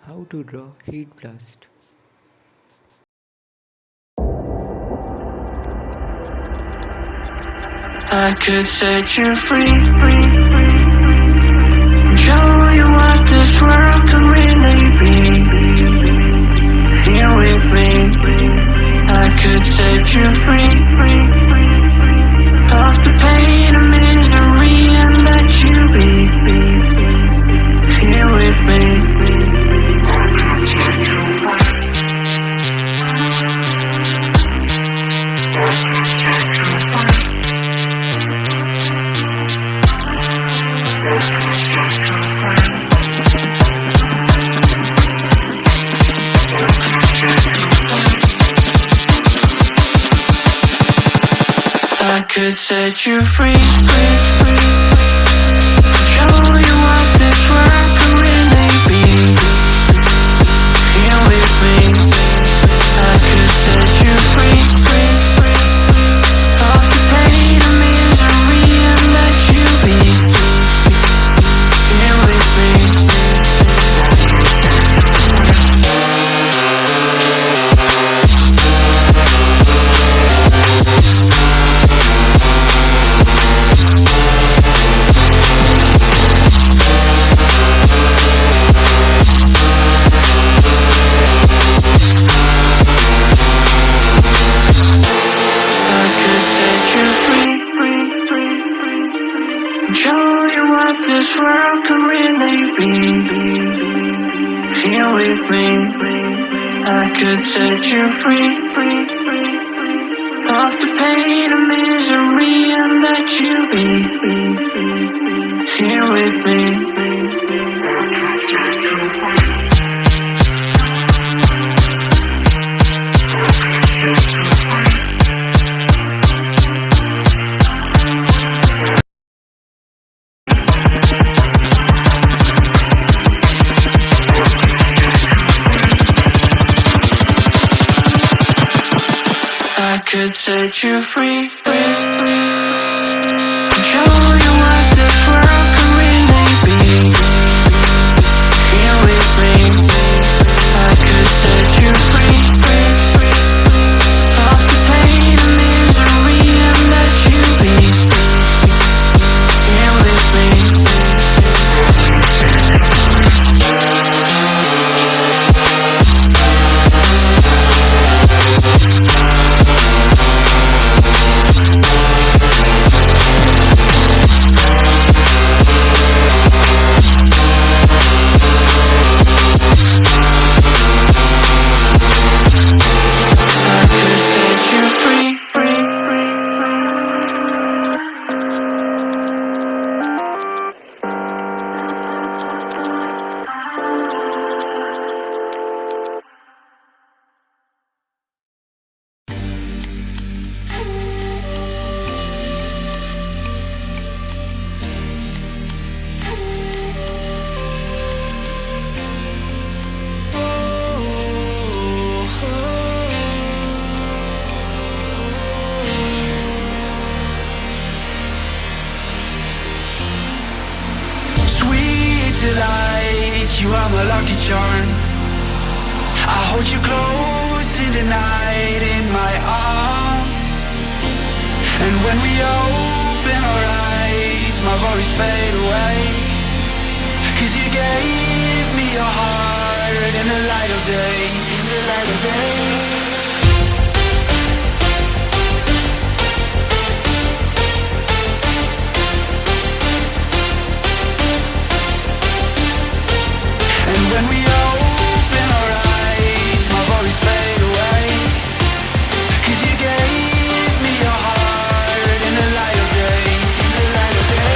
How to draw Heatblast. I could set you free, show you what this world could really be. Here with me, I could set you free of the pain and misery and let you be. Here with me. I could set you free, show you what this world could really be. Here with me, I could set you free of the pain and misery and let you be. Here with me. Show you what this world could really be. Here with me, I could set you free of the pain and misery and let you be. Here with me. I could set you free, show you what this world could really be. Here with me, I could set you free of the pain and misery and let you be. Here with me. Delight, you are my lucky charm. I hold you close in the night in my arms. And when we open our eyes, my worries fade away. 'Cause you gave me your heart in the light of day, in the light of day. And when we open our eyes, my worries fade away. 'Cause you gave me your heart in the light of day, in the light of day.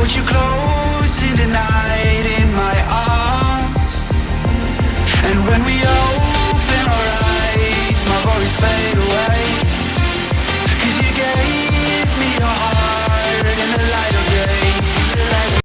hold you close